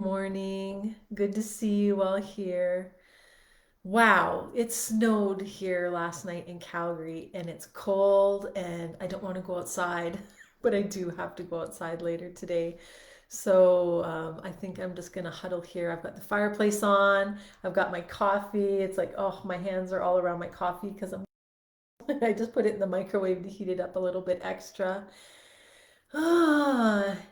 Morning. Good to see you all here. Wow, it snowed here last night in Calgary and it's cold and I don't want to go outside, but I do have to go outside later today. So I think I'm just gonna huddle here. I've got the fireplace on, I've got my coffee. It's like, oh, my hands are all around my coffee because I just put it in the microwave to heat it up a little bit extra.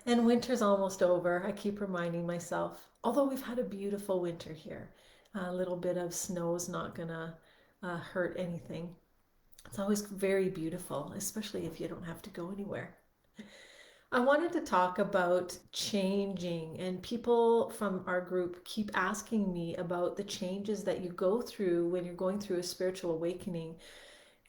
And winter's almost over. I keep reminding myself. Although we've had a beautiful winter here, a little bit of snow is not gonna hurt anything. It's always very beautiful, especially if you don't have to go anywhere. I wanted to talk about changing, and people from our group keep asking me about the changes that you go through when you're going through a spiritual awakening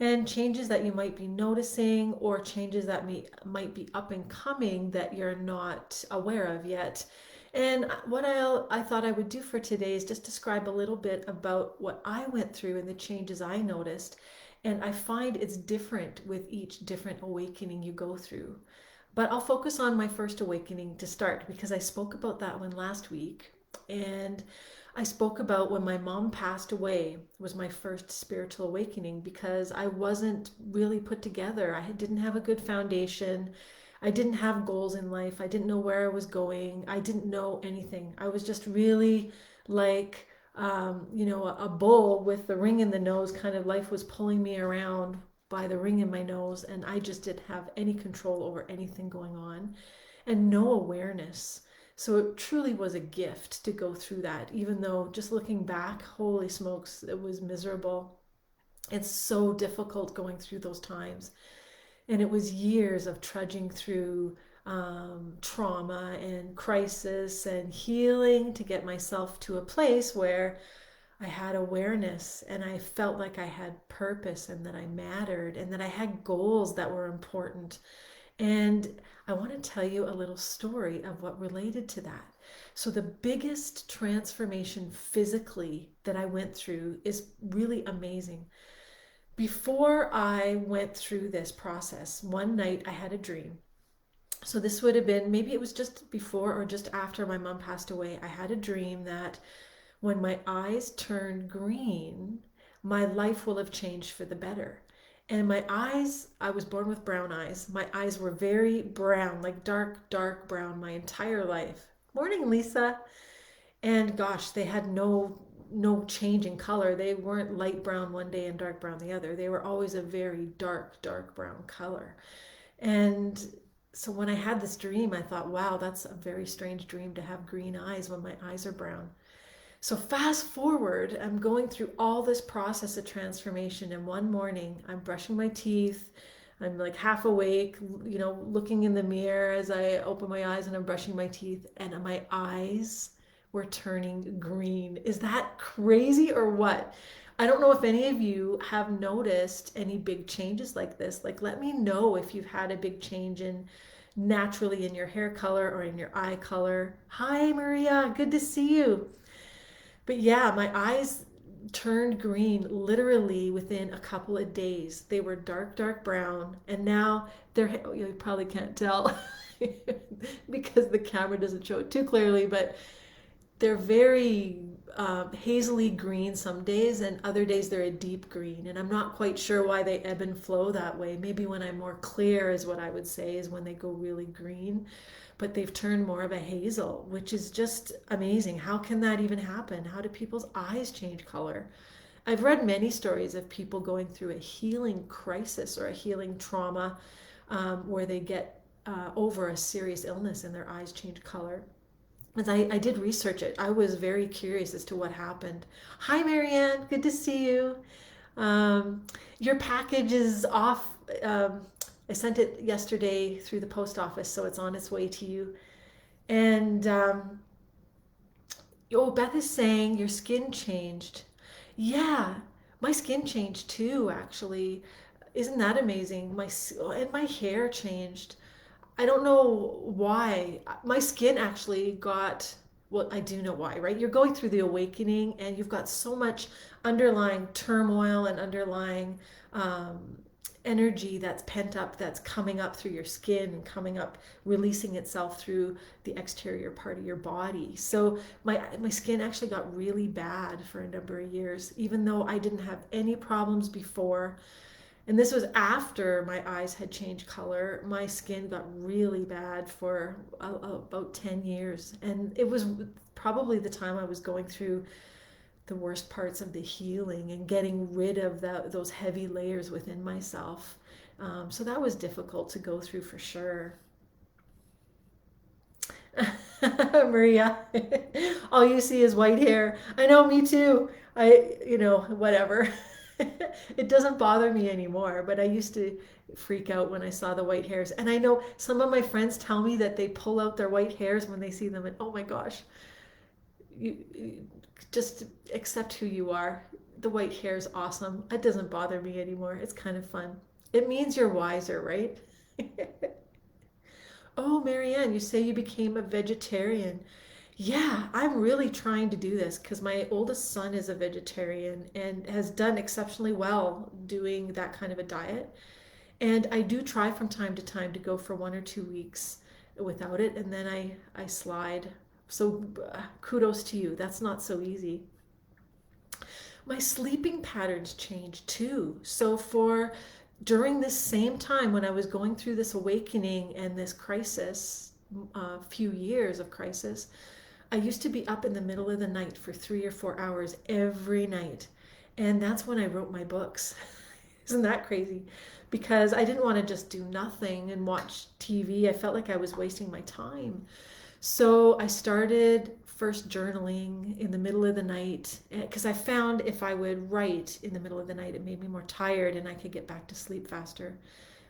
and changes that you might be noticing or changes that might be up and coming that you're not aware of yet. And what I thought I would do for today is just describe a little bit about what I went through and the changes I noticed. And I find it's different with each different awakening you go through. But I'll focus on my first awakening to start because I spoke about that one last week. And I spoke about when my mom passed away was my first spiritual awakening because I wasn't really put together. I didn't have a good foundation. I didn't have goals in life. I didn't know where I was going. I didn't know anything. I was just really like, a bull with the ring in the nose, kind of life was pulling me around by the ring in my nose, and I just didn't have any control over anything going on and no awareness. So it truly was a gift to go through that, even though just looking back, holy smokes, it was miserable. It's so difficult going through those times. And it was years of trudging through trauma and crisis and healing to get myself to a place where I had awareness and I felt like I had purpose and that I mattered and that I had goals that were important. And I want to tell you a little story of what related to that. So, the biggest transformation physically that I went through is really amazing. Before I went through this process, one night I had a dream. So, this would have been maybe it was just before or just after my mom passed away. I had a dream that when my eyes turn green, my life will have changed for the better. And my eyes, I was born with brown eyes. My eyes were very brown, like dark, dark brown my entire life. Morning, Lisa. And gosh, they had no change in color. They weren't light brown one day and dark brown the other. They were always a very dark, dark brown color. And so when I had this dream, I thought, wow, that's a very strange dream to have green eyes when my eyes are brown. So fast forward, I'm going through all this process of transformation, and one morning I'm brushing my teeth. I'm like half awake, looking in the mirror as I open my eyes and I'm brushing my teeth, and my eyes were turning green. Is that crazy or what? I don't know if any of you have noticed any big changes like this. Like, let me know if you've had a big change in naturally in your hair color or in your eye color. Hi, Maria. Good to see you. But yeah, my eyes turned green literally within a couple of days. They were dark, dark brown, and now they're, you probably can't tell because the camera doesn't show it too clearly, but they're very hazily green some days, and other days they're a deep green. And I'm not quite sure why they ebb and flow that way. Maybe when I'm more clear, is what I would say, is when they go really green. But they've turned more of a hazel, which is just amazing. How can that even happen? How do people's eyes change color? I've read many stories of people going through a healing crisis or a healing trauma where they get over a serious illness and their eyes change color. As I did research it, I was very curious as to what happened. Hi, Marianne. Good to see you. Um, your package is off. I sent it yesterday through the post office, so it's on its way to you. And oh, Beth is saying your skin changed. Yeah, my skin changed too, actually. Isn't that amazing? And my hair changed. I don't know why. My skin actually got, well, I do know why, right? You're going through the awakening and you've got so much underlying turmoil and underlying energy that's pent up, that's coming up through your skin and coming up, releasing itself through the exterior part of your body. So my skin actually got really bad for a number of years, even though I didn't have any problems before. And this was after my eyes had changed color. My skin got really bad for about 10 years. And it was probably the time I was going through the worst parts of the healing and getting rid of those heavy layers within myself. So that was difficult to go through for sure. Maria, all you see is white hair. I know, me too. Whatever. It doesn't bother me anymore, but I used to freak out when I saw the white hairs. And I know some of my friends tell me that they pull out their white hairs when they see them, and oh my gosh, you just accept who you are. The white hair is awesome. It doesn't bother me anymore. It's kind of fun. It means you're wiser, right? Oh, Marianne, you say you became a vegetarian. Yeah, I'm really trying to do this because my oldest son is a vegetarian and has done exceptionally well doing that kind of a diet. And I do try from time to time to go for 1 or 2 weeks without it, and then I slide. So kudos to you. That's not so easy. My sleeping patterns changed too. So for during this same time when I was going through this awakening and this crisis, a few years of crisis, I used to be up in the middle of the night for 3 or 4 hours every night. And that's when I wrote my books. Isn't that crazy? Because I didn't want to just do nothing and watch TV. I felt like I was wasting my time. So I started first journaling in the middle of the night because I found if I would write in the middle of the night, it made me more tired and I could get back to sleep faster.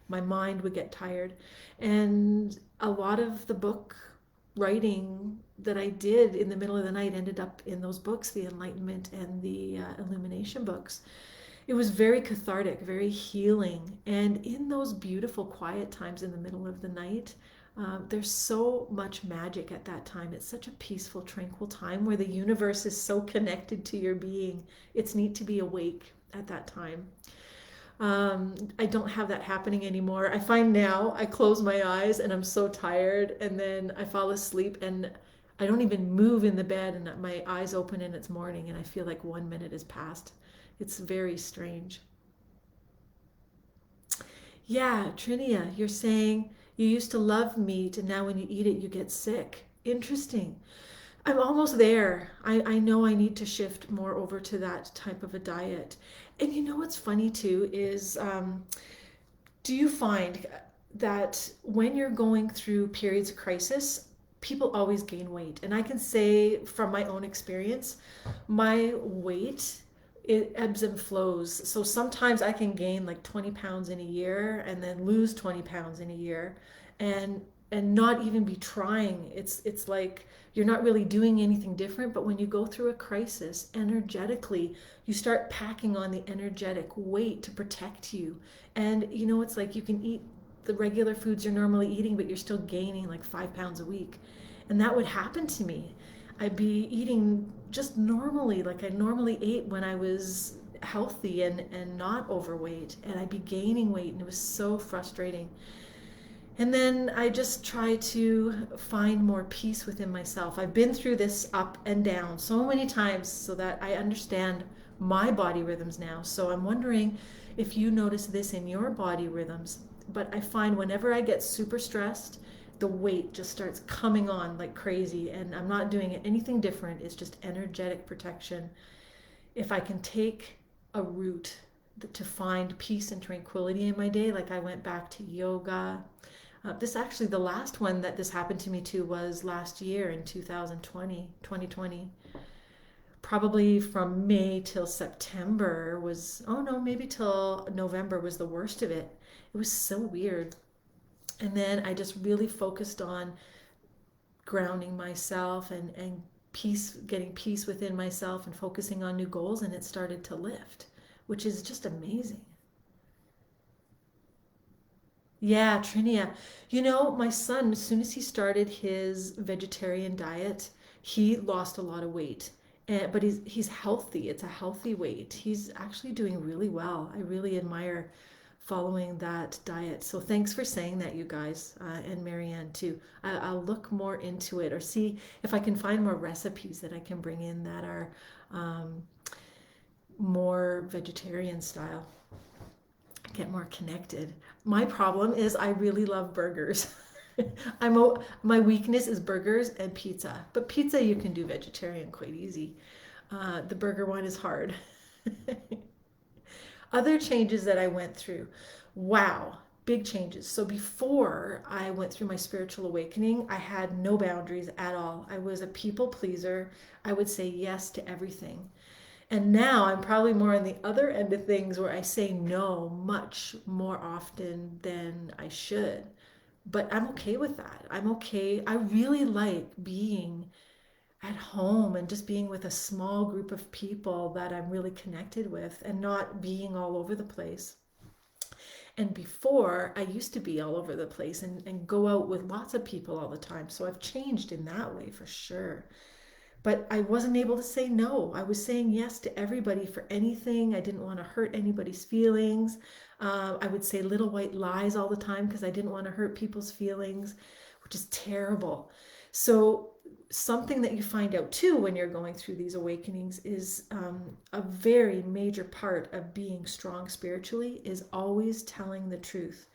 My mind would get tired. And a lot of the book writing that I did in the middle of the night ended up in those books, the Enlightenment and the Illumination books. It was very cathartic, very healing. And in those beautiful quiet times in the middle of the night, there's so much magic at that time. It's such a peaceful, tranquil time where the universe is so connected to your being. It's neat to be awake at that time. I don't have that happening anymore. I find now I close my eyes and I'm so tired, and then I fall asleep and I don't even move in the bed, and my eyes open and it's morning and I feel like 1 minute has passed. It's very strange. Yeah, Trinia, you're saying you used to love meat and now when you eat it, you get sick. Interesting. I'm almost there. I know I need to shift more over to that type of a diet. And you know what's funny too is do you find that when you're going through periods of crisis, people always gain weight? And I can say from my own experience, my weight, it ebbs and flows. So sometimes I can gain like 20 pounds in a year and then lose 20 pounds in a year and not even be trying. It's like you're not really doing anything different, but when you go through a crisis energetically, you start packing on the energetic weight to protect you. And you know, it's like you can eat the regular foods you're normally eating, but you're still gaining like 5 pounds a week. And that would happen to me. I'd be eating just normally, like I normally ate when I was healthy and not overweight, and I'd be gaining weight, and it was so frustrating. And then I just try to find more peace within myself. I've been through this up and down so many times so that I understand my body rhythms now. So I'm wondering if you notice this in your body rhythms. But I find whenever I get super stressed, the weight just starts coming on like crazy, and I'm not doing anything different. It's just energetic protection. If I can take a route to find peace and tranquility in my day, like I went back to yoga. This actually, the last one that this happened to me to was last year in 2020. Probably from May till September was, oh no, maybe till November was the worst of it. It was so weird. And then I just really focused on grounding myself and peace, getting peace within myself and focusing on new goals, and it started to lift, which is just amazing. Yeah, Trinia. You know, my son, as soon as he started his vegetarian diet, he lost a lot of weight. But he's healthy. It's a healthy weight. He's actually doing really well. I really admire following that diet. So thanks for saying that, you guys, and Marianne too. I'll look more into it or see if I can find more recipes that I can bring in that are um, more vegetarian style. Get more connected. My problem is I really love burgers. My weakness is burgers and pizza, but pizza you can do vegetarian quite easy. The burger one is hard. Other changes that I went through. Wow, big changes. So before I went through my spiritual awakening, I had no boundaries at all. I was a people pleaser. I would say yes to everything. And now I'm probably more on the other end of things where I say no much more often than I should. But I'm okay with that. I'm okay. I really like being at home and just being with a small group of people that I'm really connected with and not being all over the place. And before, I used to be all over the place and go out with lots of people all the time. So I've changed in that way for sure. But I wasn't able to say no. I was saying yes to everybody for anything. I didn't want to hurt anybody's feelings. I would say little white lies all the time because I didn't want to hurt people's feelings, which is terrible. So, something that you find out too when you're going through these awakenings is a very major part of being strong spiritually is always telling the truth.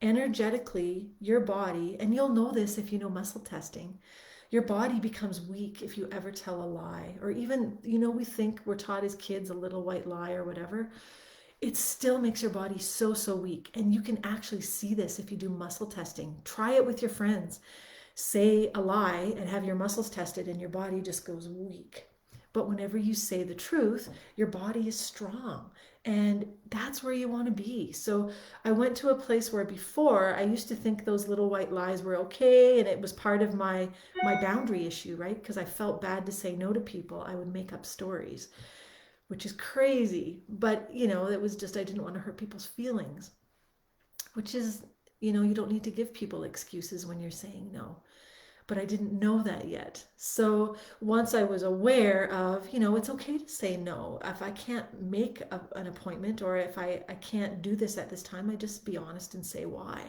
Energetically, your body, and you'll know this if you know muscle testing, your body becomes weak if you ever tell a lie. Or even, we think we're taught as kids a little white lie or whatever. It still makes your body so, so weak. And you can actually see this if you do muscle testing. Try it with your friends. Say a lie and have your muscles tested, and your body just goes weak. But whenever you say the truth, your body is strong. And that's where you want to be. So I went to a place where before I used to think those little white lies were okay, and it was part of my boundary issue, right? Because I felt bad to say no to people. I would make up stories, which is crazy. But, it was just I didn't want to hurt people's feelings, which is, you don't need to give people excuses when you're saying no, but I didn't know that yet. So once I was aware of, it's okay to say no. If I can't make an appointment or if I can't do this at this time, I just be honest and say why.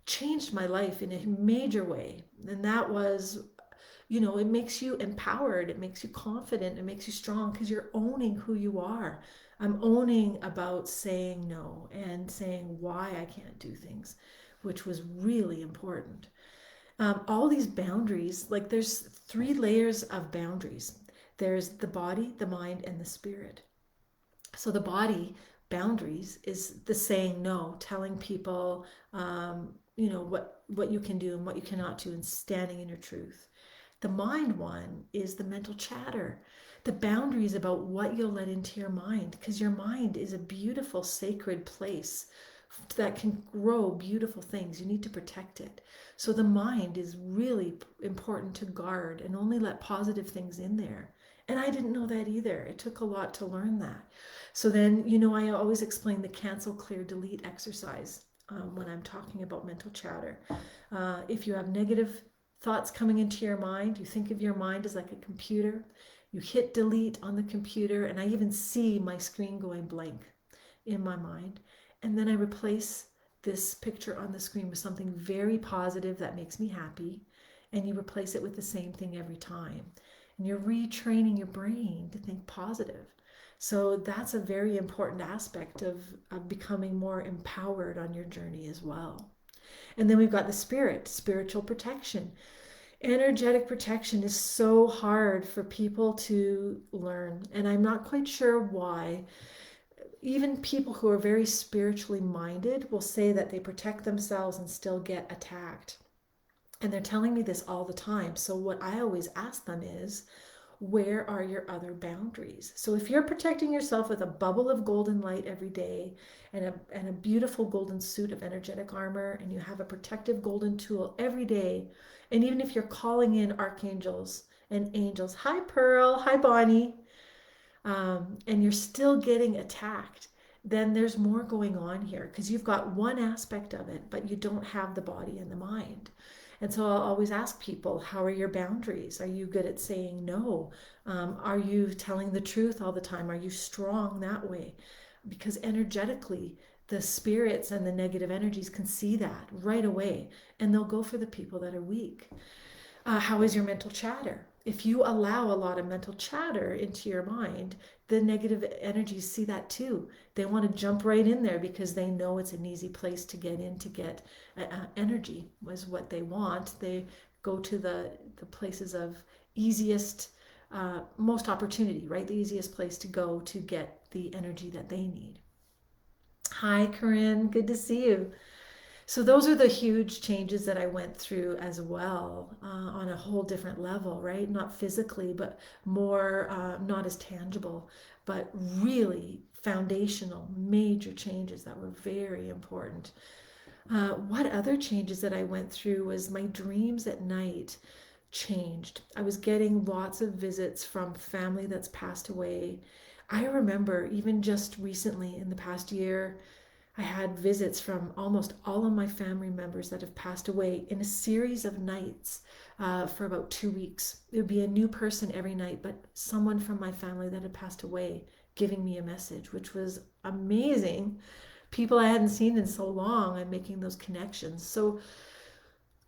Changed my life in a major way. And that was, it makes you empowered, it makes you confident, it makes you strong because you're owning who you are. I'm owning about saying no and saying why I can't do things, which was really important. All these boundaries, like there's 3 layers of boundaries. There's the body, the mind, and the spirit. So the body boundaries is the saying no, telling people, what you can do and what you cannot do, and standing in your truth. The mind one is the mental chatter, the boundaries about what you'll let into your mind, because your mind is a beautiful, sacred place that can grow beautiful things. You need to protect it. So the mind is really important to guard and only let positive things in there. And I didn't know that either. It took a lot to learn that. So then, I always explain the cancel, clear, delete exercise when I'm talking about mental chatter. If you have negative thoughts coming into your mind, you think of your mind as like a computer. You hit delete on the computer, and I even see my screen going blank in my mind. And then I replace this picture on the screen with something very positive that makes me happy. And you replace it with the same thing every time. And you're retraining your brain to think positive. So that's a very important aspect of becoming more empowered on your journey as well. And then we've got the spirit, spiritual protection. Energetic protection is so hard for people to learn. And I'm not quite sure why. Even people who are very spiritually minded will say that they protect themselves and still get attacked. And they're telling me this all the time. So what I always ask them is, where are your other boundaries? So if you're protecting yourself with a bubble of golden light every day and a beautiful golden suit of energetic armor, and you have a protective golden tool every day, and even if you're calling in archangels and angels, hi Pearl, hi Bonnie, and you're still getting attacked, then there's more going on here because you've got one aspect of it, but you don't have the body and the mind. And so I'll always ask people, how are your boundaries? Are you good at saying no? Are you telling the truth all the time? Are you strong that way? Because energetically, the spirits and the negative energies can see that right away, and they'll go for the people that are weak. How is your mental chatter? If you allow a lot of mental chatter into your mind, the negative energies see that too. They want to jump right in there because they know it's an easy place to get in, to get energy was what they want. They go to the places of easiest, most opportunity, right? The easiest place to go to get the energy that they need. Hi, Corinne. Good to see you. So those are the huge changes that I went through as well, on a whole different level, right? Not physically, but more, not as tangible, but really foundational, major changes that were very important. What other changes that I went through was my dreams at night changed. I was getting lots of visits from family that's passed away. I remember even just recently in the past year, I had visits from almost all of my family members that have passed away in a series of nights, for about 2 weeks. It would be a new person every night, but someone from my family that had passed away giving me a message, which was amazing. People I hadn't seen in so long, I'm making those connections. So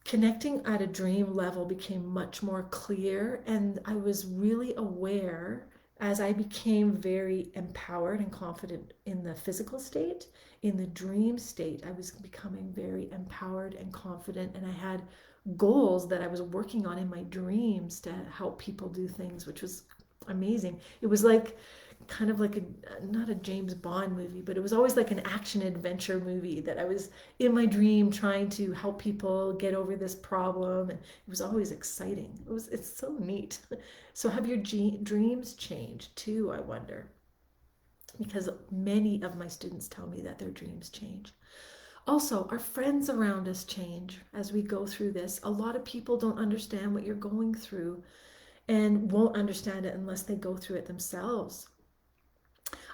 connecting at a dream level became much more clear, and I was really aware as I became very empowered and confident in the physical state. In the dream state, I was becoming very empowered and confident, and I had goals that I was working on in my dreams to help people do things, which was amazing. It was like kind of like a, not a James Bond movie, but it was always like an action adventure movie that I was in my dream trying to help people get over this problem, and it was always exciting. It's so neat. So have your dreams changed too, I wonder? Because many of my students tell me that their dreams change. Also, our friends around us change as we go through this. A lot of people don't understand what you're going through and won't understand it unless they go through it themselves.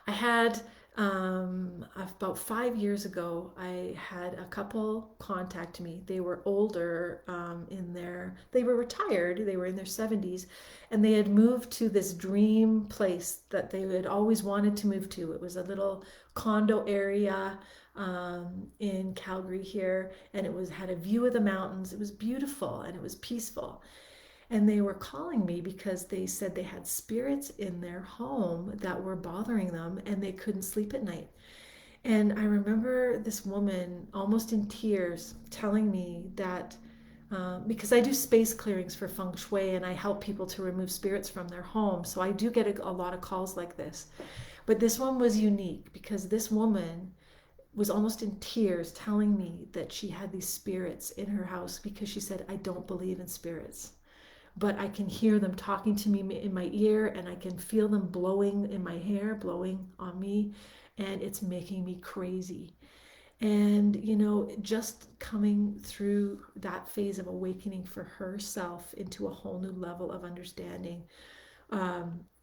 I had, about 5 years ago, I had a couple contact me. They were older, they were retired, they were in their 70s, and they had moved to this dream place that they had always wanted to move to. It was a little condo area, in Calgary here, and it was had a view of the mountains. It was beautiful and it was peaceful. And they were calling me because they said they had spirits in their home that were bothering them and they couldn't sleep at night. And I remember this woman almost in tears telling me that, because I do space clearings for feng shui and I help people to remove spirits from their home. So I do get a lot of calls like this. But this one was unique because this woman was almost in tears telling me that she had these spirits in her house because she said, I don't believe in spirits, but I can hear them talking to me in my ear and I can feel them blowing in my hair, blowing on me, and it's making me crazy. And, just coming through that phase of awakening for herself into a whole new level of understanding,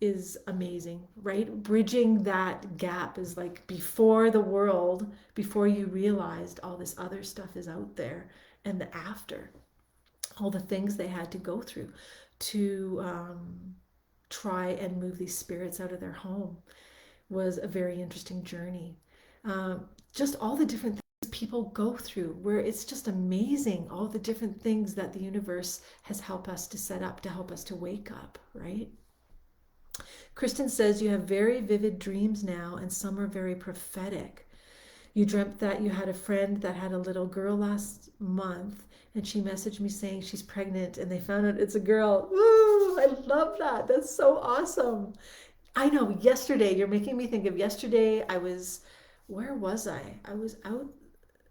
is amazing, right? Bridging that gap is like before the world, before you realized all this other stuff is out there, and the after all the things they had to go through to, try and move these spirits out of their home was a very interesting journey. Just all the different things people go through, where it's just amazing all the different things that the universe has helped us to set up to help us to wake up, right? Kristen says you have very vivid dreams now, and some are very prophetic. You dreamt that you had a friend that had a little girl last month, and she messaged me saying she's pregnant, and they found out it's a girl. Ooh, I love that. That's so awesome. I know, yesterday, you're making me think of yesterday. Where was I? I was out.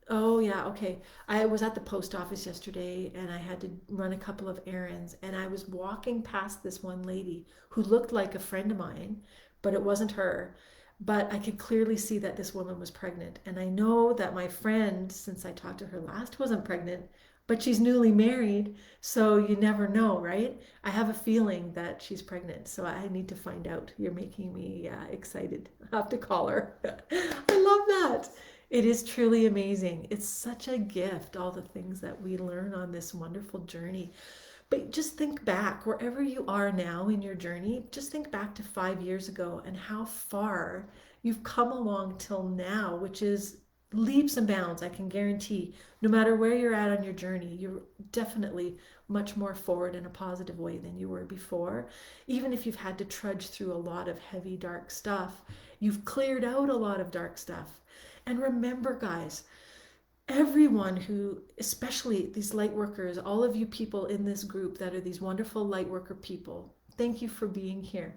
Oh, yeah, okay. I was at the post office yesterday and I had to run a couple of errands, and I was walking past this one lady who looked like a friend of mine, but it wasn't her. But I could clearly see that this woman was pregnant. And I know that my friend, since I talked to her last, wasn't pregnant, but she's newly married. So you never know, right? I have a feeling that she's pregnant. So I need to find out. You're making me, excited. I'll have to call her. I love that. It is truly amazing. It's such a gift, all the things that we learn on this wonderful journey. But just think back, wherever you are now in your journey, just think back to 5 years ago and how far you've come along till now, which is leaps and bounds. I can guarantee, no matter where you're at on your journey, you're definitely much more forward in a positive way than you were before. Even if you've had to trudge through a lot of heavy, dark stuff, you've cleared out a lot of dark stuff. And remember, guys, everyone who, especially these light workers, all of you people in this group that are these wonderful light worker people, thank you for being here.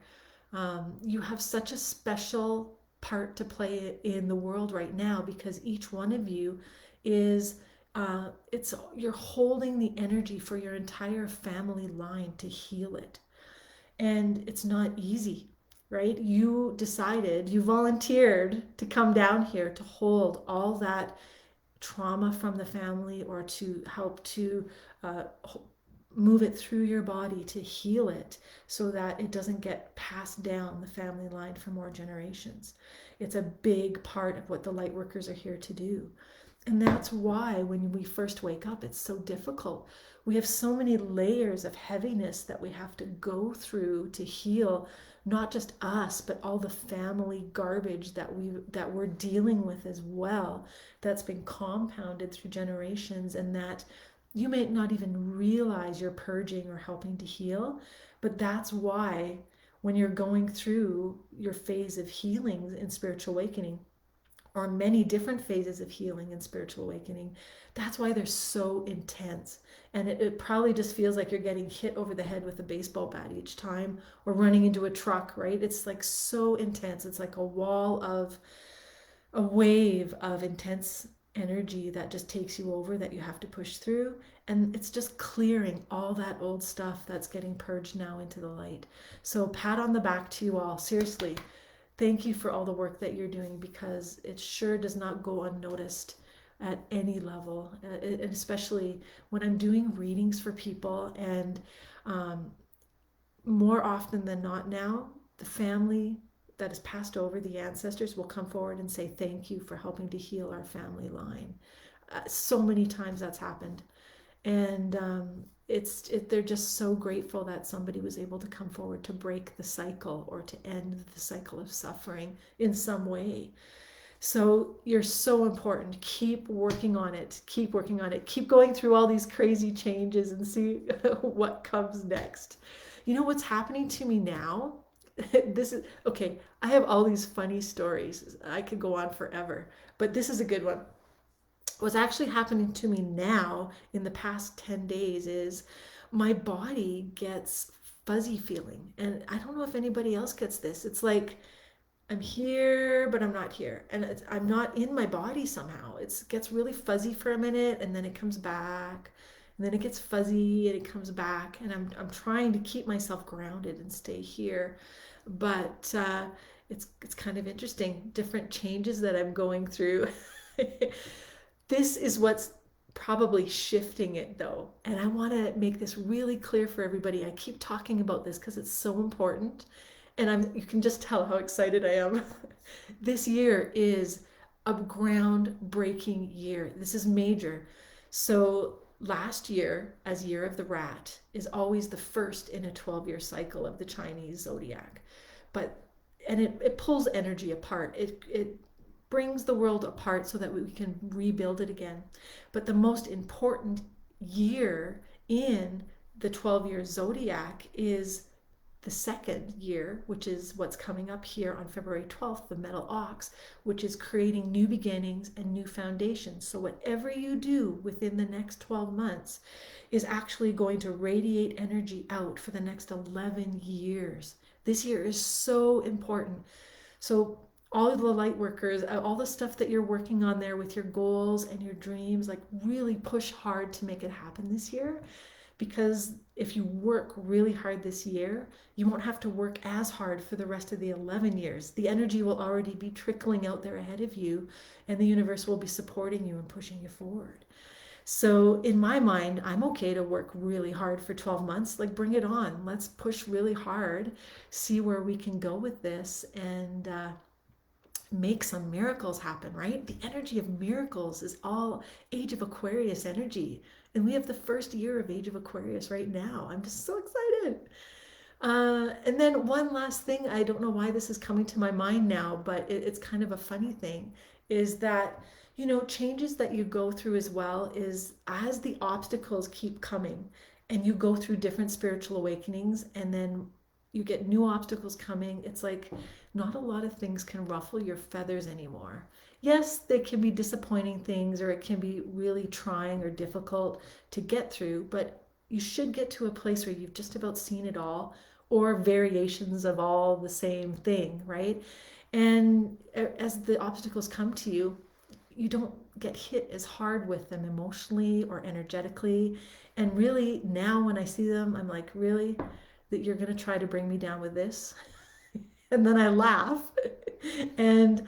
You have such a special part to play in the world right now, because each one of you is it's you're holding the energy for your entire family line to heal it, and it's not easy, right? You decided, you volunteered to come down here to hold all that trauma from the family, or to help to uh, move it through your body to heal it, so that it doesn't get passed down the family line for more generations. It's a big part of what the light workers are here to do. And that's why when we first wake up, it's so difficult. We have so many layers of heaviness that we have to go through to heal, not just us, but all the family garbage that we're dealing with as well, that's been compounded through generations, and that you may not even realize you're purging or helping to heal. But that's why when you're going through your phase of healing in spiritual awakening, or many different phases of healing and spiritual awakening, that's why they're so intense. And it probably just feels like you're getting hit over the head with a baseball bat each time, or running into a truck, right? It's like so intense. It's like a wave of intense energy that just takes you over, that you have to push through. And it's just clearing all that old stuff that's getting purged now into the light. So pat on the back to you all. Seriously, thank you for all the work that you're doing, because it sure does not go unnoticed at any level, and especially when I'm doing readings for people. And um, more often than not now, the family that has passed over, the ancestors, will come forward and say, thank you for helping to heal our family line. So many times that's happened. And they're just so grateful that somebody was able to come forward to break the cycle, or to end the cycle of suffering in some way. So you're so important. Keep working on it. Keep working on it. Keep going through all these crazy changes and see what comes next. You know what's happening to me now? This is okay. I have all these funny stories. I could go on forever, but this is a good one. What's actually happening to me now in the past 10 days is my body gets fuzzy feeling. And I don't know if anybody else gets this. It's like I'm here, but I'm not here. And I'm not in my body somehow. It gets really fuzzy for a minute, and then it comes back. And then it gets fuzzy and it comes back. And I'm trying to keep myself grounded and stay here. But it's kind of interesting, different changes that I'm going through. This is what's probably shifting it though. And I want to make this really clear for everybody. I keep talking about this because it's so important. And you can just tell how excited I am. This year is a groundbreaking year. This is major. So last year, as Year of the Rat, is always the first in a 12-year cycle of the Chinese zodiac. It pulls energy apart. It brings the world apart so that we can rebuild it again. But the most important year in the 12-year zodiac is the second year, which is what's coming up here on February 12th, the metal ox, which is creating new beginnings and new foundations. So whatever you do within the next 12 months is actually going to radiate energy out for the next 11 years. This year is so important. So all of the light workers, all the stuff that you're working on there with your goals and your dreams, like really push hard to make it happen this year. Because if you work really hard this year, you won't have to work as hard for the rest of the 11 years. The energy will already be trickling out there ahead of you, and the universe will be supporting you and pushing you forward. So in my mind, I'm okay to work really hard for 12 months. Like, bring it on. Let's push really hard, see where we can go with this, and make some miracles happen, right? The energy of miracles is all Age of Aquarius energy. And we have the first year of Age of Aquarius right now. I'm just so excited. And then one last thing, I don't know why this is coming to my mind now, but it's kind of a funny thing, is that Changes that you go through as well is as the obstacles keep coming and you go through different spiritual awakenings and then you get new obstacles coming. It's like not a lot of things can ruffle your feathers anymore. Yes, they can be disappointing things or it can be really trying or difficult to get through, but you should get to a place where you've just about seen it all or variations of all the same thing, right? And as the obstacles come to you, you don't get hit as hard with them emotionally or energetically. And really, now when I see them, I'm like, really? That you're going to try to bring me down with this? And then I laugh. And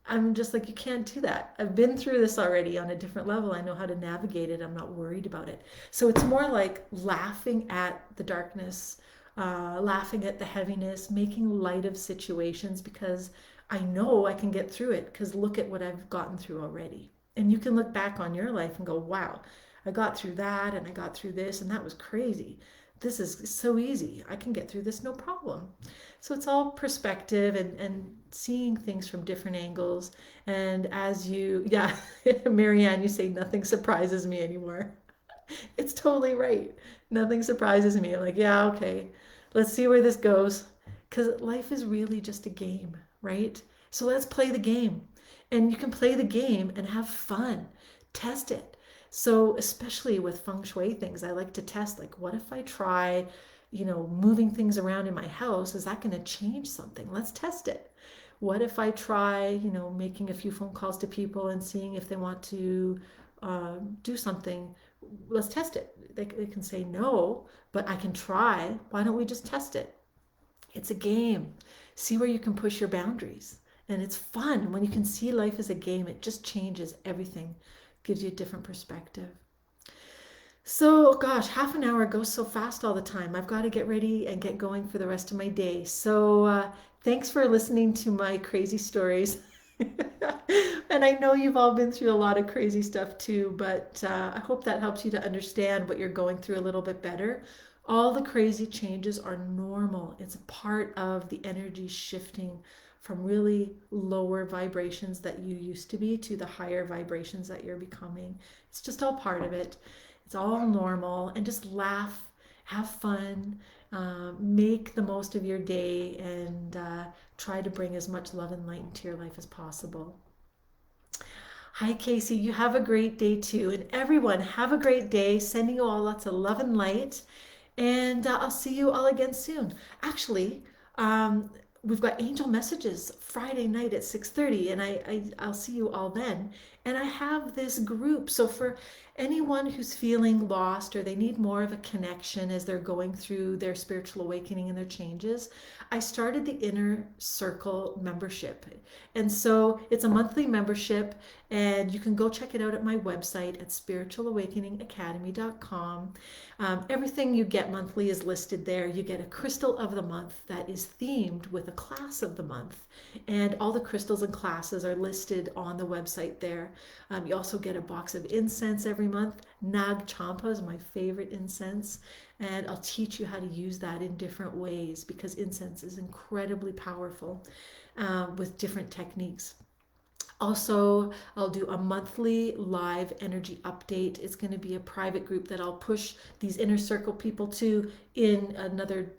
I'm just like, you can't do that. I've been through this already on a different level. I know how to navigate it. I'm not worried about it. So it's more like laughing at the darkness, laughing at the heaviness, making light of situations because I know I can get through it because look at what I've gotten through already. And you can look back on your life and go, wow, I got through that and I got through this and that was crazy. This is so easy. I can get through this no problem. So it's all perspective and seeing things from different angles. And as you, yeah, Marianne, you say nothing surprises me anymore. It's totally right. Nothing surprises me. I'm like, yeah, okay, let's see where this goes. Because life is really just a game, right? So let's play the game. And you can play the game and have fun, test it. So, especially with feng shui things, I like to test like, what if I try, moving things around in my house? Is that going to change something? Let's test it. What if I try, making a few phone calls to people and seeing if they want to do something? Let's test it. They can say no, but I can try. Why don't we just test it? It's a game. See where you can push your boundaries. And it's fun when you can see life as a game. It just changes everything, gives you a different perspective. So, gosh, half an hour goes so fast all the time. I've got to get ready and get going for the rest of my day. So, thanks for listening to my crazy stories. And I know you've all been through a lot of crazy stuff too, but I hope that helps you to understand what you're going through a little bit better. All the crazy changes are normal. It's a part of the energy shifting from really lower vibrations that you used to be to the higher vibrations that you're becoming. It's just all part of it. It's all normal. And just laugh, have fun, make the most of your day, and try to bring as much love and light into your life as possible. Hi, Casey. You have a great day too. And everyone, have a great day. Sending you all lots of love and light. And I'll see you all again soon. Actually, we've got angel messages Friday night at 6:30, and I'll see you all then. And I have this group. So for anyone who's feeling lost or they need more of a connection as they're going through their spiritual awakening and their changes, I started the Inner Circle membership. And so it's a monthly membership, and you can go check it out at my website at spiritualawakeningacademy.com. Everything you get monthly is listed there. You get a crystal of the month that is themed with a class of the month. And all the crystals and classes are listed on the website there. You also get a box of incense every month. Nag Champa is my favorite incense. And I'll teach you how to use that in different ways because incense is incredibly powerful with different techniques. Also, I'll do a monthly live energy update. It's going to be a private group that I'll push these inner circle people to in another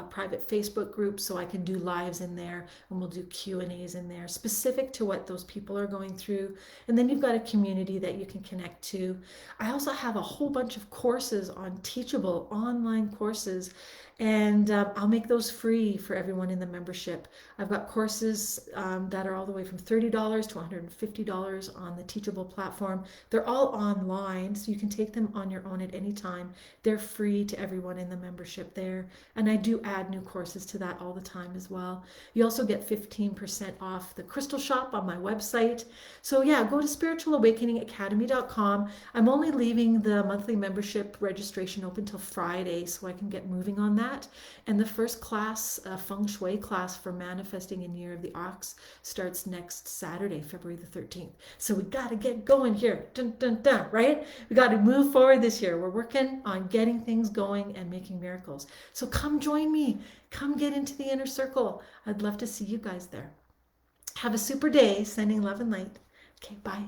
private Facebook group, so I can do lives in there, and we'll do Q&As in there specific to what those people are going through. And then you've got a community that you can connect to. I also have a whole bunch of courses on Teachable, online courses, and I'll make those free for everyone in the membership. I've got courses that are all the way from $30 to $150 on the Teachable platform. They're all online, so you can take them on your own at any time. They're free to everyone in the membership there. And I do add new courses to that all the time as well. You also get 15% off the crystal shop on my website. So yeah, go to spiritualawakeningacademy.com. I'm only leaving the monthly membership registration open till Friday so I can get moving on that. And the first class, feng shui class for manifesting in Year of the Ox, starts next Saturday, February the 13th. So we got to get going here, dun, dun, dun, right? We got to move forward this year. We're working on getting things going and making miracles. So come join me. Come get into the inner circle. I'd love to see you guys there. Have a super day. Sending love and light. Okay, bye.